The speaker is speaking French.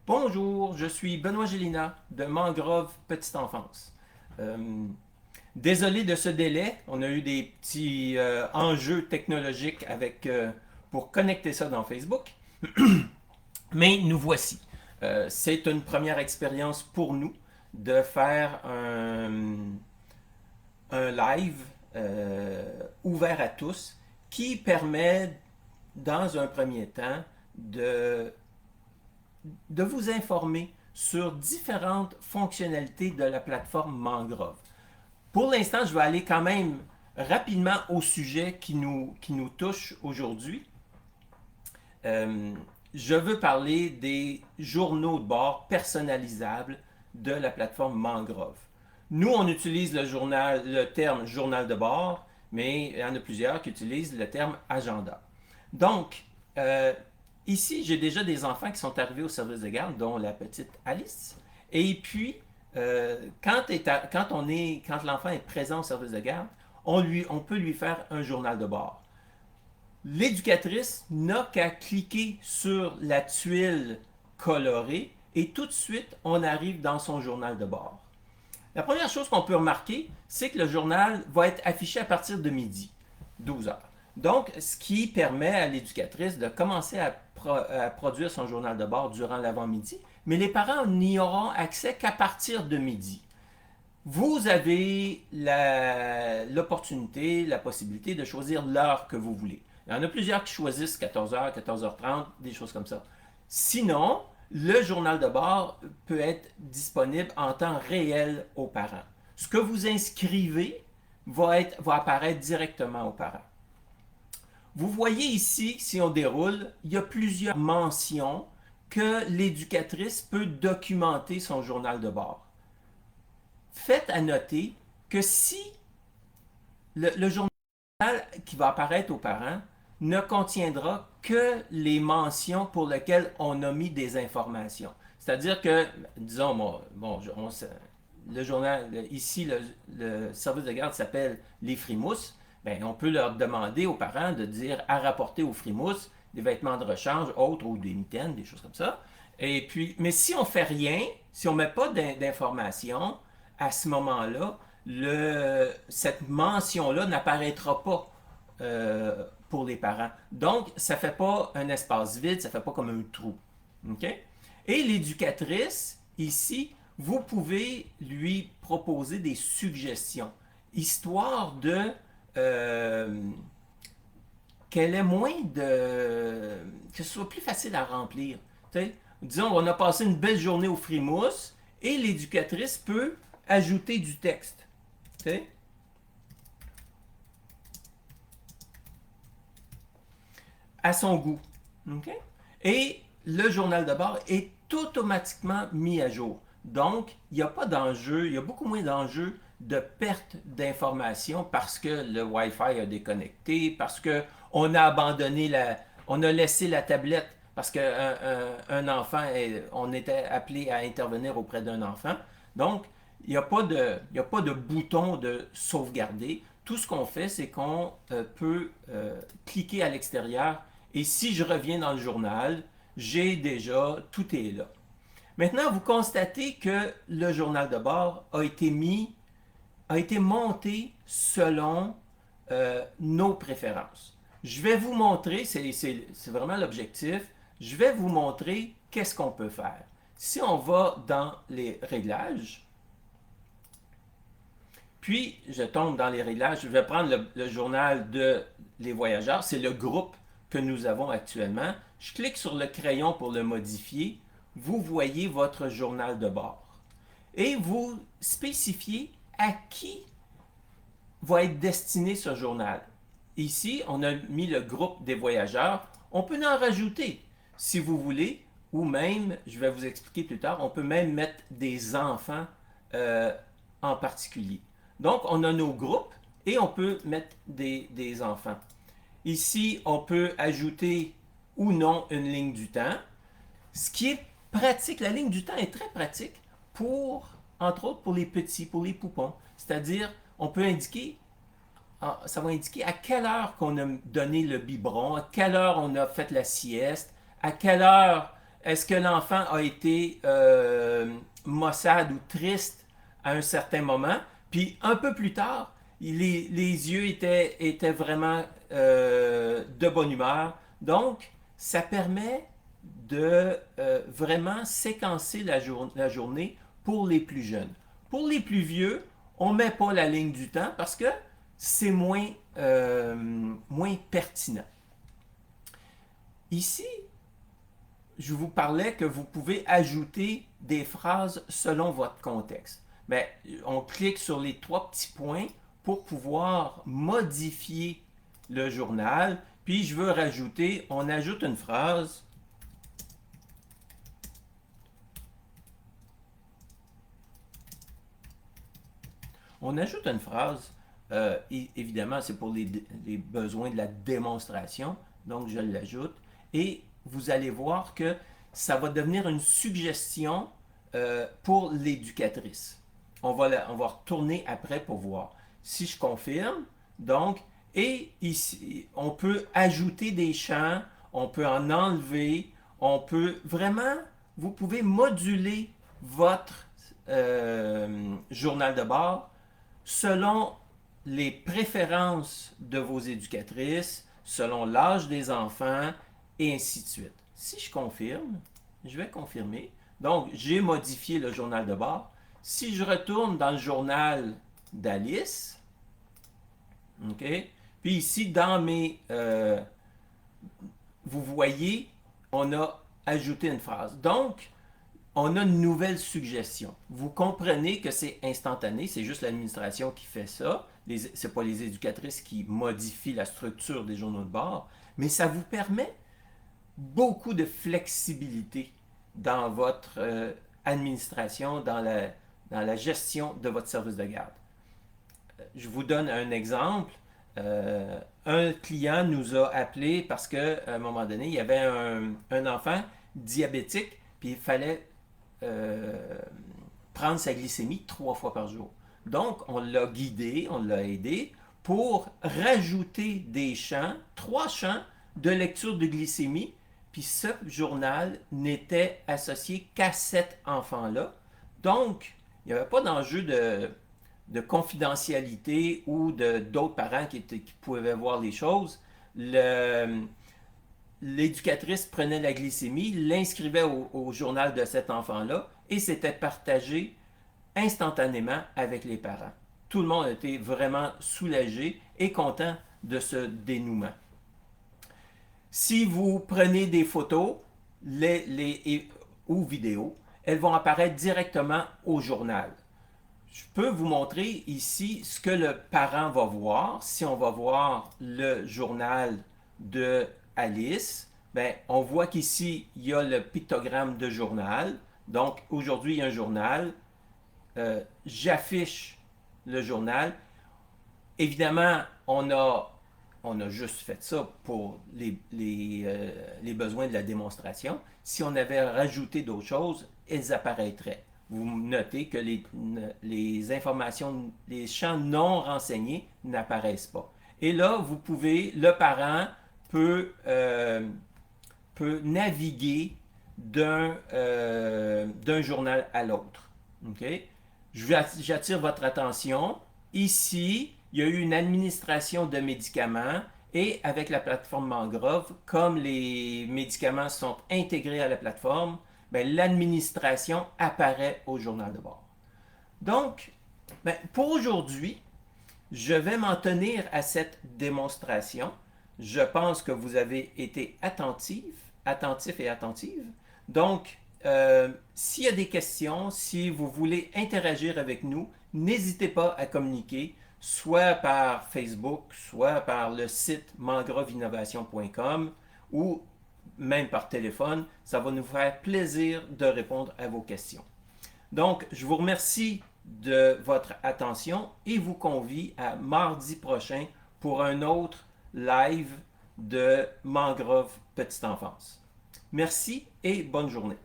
Bonjour, je suis Benoît Gélina de Mangrove Petite Enfance. Euh, Désolé de ce délai, on a eu des petits enjeux technologiques pour connecter ça dans Facebook, mais nous voici. C'est une première expérience pour nous de faire un live ouvert à tous qui permet, dans un premier temps, de de vous informer sur différentes fonctionnalités de la plateforme Mangrove. Pour l'instant, je vais aller quand même rapidement au sujet qui nous touche aujourd'hui. Euh, je veux parler des journaux de bord personnalisables de la plateforme Mangrove. Nous, on utilise le terme journal de bord, mais il y en a plusieurs qui utilisent le terme agenda. Donc, euh, ici, j'ai déjà des enfants qui sont arrivés au service de garde, dont la petite Alice. Et puis, quand l'enfant est présent au service de garde, on peut lui faire un journal de bord. L'éducatrice n'a qu'à cliquer sur la tuile colorée et tout de suite, on arrive dans son journal de bord. La première chose qu'on peut remarquer, c'est que le journal va être affiché à partir de midi, 12 heures. Donc, ce qui permet à l'éducatrice de commencer à produire son journal de bord durant l'avant-midi, mais les parents n'y auront accès qu'à partir de midi. Vous avez l'opportunité, la possibilité de choisir l'heure que vous voulez. Il y en a plusieurs qui choisissent 14h, 14h30, des choses comme ça. Sinon, le journal de bord peut être disponible en temps réel aux parents. Ce que vous inscrivez va apparaître directement aux parents. Vous voyez ici, si on déroule, il y a plusieurs mentions que l'éducatrice peut documenter son journal de bord. Faites à noter que si le journal qui va apparaître aux parents ne contiendra que les mentions pour lesquelles on a mis des informations. C'est-à-dire que, disons, le journal, ici, le service de garde s'appelle les Frimousse. Ben, on peut leur demander aux parents de dire à rapporter aux Frimousse des vêtements de rechange, autres, ou des mitaines, des choses comme ça. Et puis, mais si on fait rien, si on ne met pas d'informations, à ce moment-là, cette mention-là n'apparaîtra pas pour les parents. Donc, ça ne fait pas un espace vide, ça ne fait pas comme un trou. OK? Et l'éducatrice, ici, vous pouvez lui proposer des suggestions, histoire de qu'elle ait moins de... que ce soit plus facile à remplir. T'sais? Disons, on a passé une belle journée au Frimousse et l'éducatrice peut ajouter du texte. T'sais? À son goût. OK? Et le journal de bord est automatiquement mis à jour. Donc, il n'y a pas d'enjeu, il y a beaucoup moins d'enjeux de perte d'informations parce que le Wi-Fi a déconnecté, parce qu'on a on a laissé la tablette parce qu'un enfant, on était appelé à intervenir auprès d'un enfant. Donc, il y a pas de bouton de sauvegarder. Tout ce qu'on fait, c'est qu'on peut cliquer à l'extérieur et si je reviens dans le journal, j'ai déjà, tout est là. Maintenant, vous constatez que le journal de bord a été monté selon nos préférences. Je vais vous montrer, c'est vraiment l'objectif, je vais vous montrer qu'est-ce qu'on peut faire. Si on va dans les réglages, puis je tombe dans les réglages, je vais prendre le journal de les voyageurs, c'est le groupe que nous avons actuellement. Je clique sur le crayon pour le modifier. Vous voyez votre journal de bord. Et vous spécifiez à qui va être destiné ce journal. Ici, on a mis le groupe des voyageurs. On peut en rajouter si vous voulez, ou même, je vais vous expliquer plus tard, on peut même mettre des enfants en particulier. Donc, on a nos groupes et on peut mettre des enfants. Ici, on peut ajouter ou non une ligne du temps. Ce qui est pratique, la ligne du temps est très pratique pour, entre autres, pour les petits, pour les poupons. C'est-à-dire, on peut indiquer, ça va indiquer à quelle heure qu'on a donné le biberon, à quelle heure on a fait la sieste, à quelle heure est-ce que l'enfant a été maussade ou triste à un certain moment, puis un peu plus tard, les yeux étaient vraiment de bonne humeur. Donc, ça permet de vraiment séquencer la journée pour les plus jeunes. Pour les plus vieux, on ne met pas la ligne du temps parce que c'est moins pertinent. Ici, je vous parlais que vous pouvez ajouter des phrases selon votre contexte. Mais on clique sur les 3 petits points pour pouvoir modifier le journal. Puis je veux rajouter, on ajoute une phrase. On ajoute une phrase. Évidemment, c'est pour les besoins de la démonstration. Donc, je l'ajoute. Et vous allez voir que ça va devenir une suggestion pour l'éducatrice. On va retourner après pour voir. Si je confirme, donc, et ici, on peut ajouter des champs, on peut en enlever, on peut vraiment, vous pouvez moduler votre journal de bord selon les préférences de vos éducatrices, selon l'âge des enfants, et ainsi de suite. Si je confirme, je vais confirmer. Donc, j'ai modifié le journal de bord. Si je retourne dans le journal d'Alice, OK, puis ici, dans mes... vous voyez, on a ajouté une phrase. Donc, on a une nouvelle suggestion. Vous comprenez que c'est instantané, c'est juste l'administration qui fait ça. Ce n'est pas les éducatrices qui modifient la structure des journaux de bord, mais ça vous permet beaucoup de flexibilité dans votre administration, dans la gestion de votre service de garde. Je vous donne un exemple. Un client nous a appelé parce qu'à un moment donné, il y avait un enfant diabétique, puis il fallait prendre sa glycémie 3 fois par jour. Donc, on l'a guidé, on l'a aidé pour rajouter des champs, 3 champs de lecture de glycémie. Puis ce journal n'était associé qu'à cet enfant-là. Donc, il n'y avait pas d'enjeu de confidentialité ou d'autres parents qui pouvaient voir les choses. L'éducatrice prenait la glycémie, l'inscrivait au journal de cet enfant-là et c'était partagé instantanément avec les parents. Tout le monde était vraiment soulagé et content de ce dénouement. Si vous prenez des photos ou vidéos, elles vont apparaître directement au journal. Je peux vous montrer ici ce que le parent va voir. Si on va voir le journal de Alice, ben, on voit qu'ici, il y a le pictogramme de journal. Donc, aujourd'hui, il y a un journal. J'affiche le journal. Évidemment, on a juste fait ça pour les besoins de la démonstration. Si on avait rajouté d'autres choses, elles apparaîtraient. Vous notez que les informations, les champs non renseignés n'apparaissent pas. Et là, le parent peut naviguer d'un journal à l'autre. Okay? J'attire votre attention. Ici, il y a eu une administration de médicaments et avec la plateforme Mangrove, comme les médicaments sont intégrés à la plateforme, ben, l'administration apparaît au journal de bord. Donc, ben, pour aujourd'hui, je vais m'en tenir à cette démonstration. Je pense que vous avez été attentifs et attentives. Donc, s'il y a des questions, si vous voulez interagir avec nous, n'hésitez pas à communiquer, soit par Facebook, soit par le site mangroveinnovation.com ou même par téléphone. Ça va nous faire plaisir de répondre à vos questions. Donc, je vous remercie de votre attention et vous convie à mardi prochain pour un autre live de Mangrove Petite Enfance. Merci et bonne journée.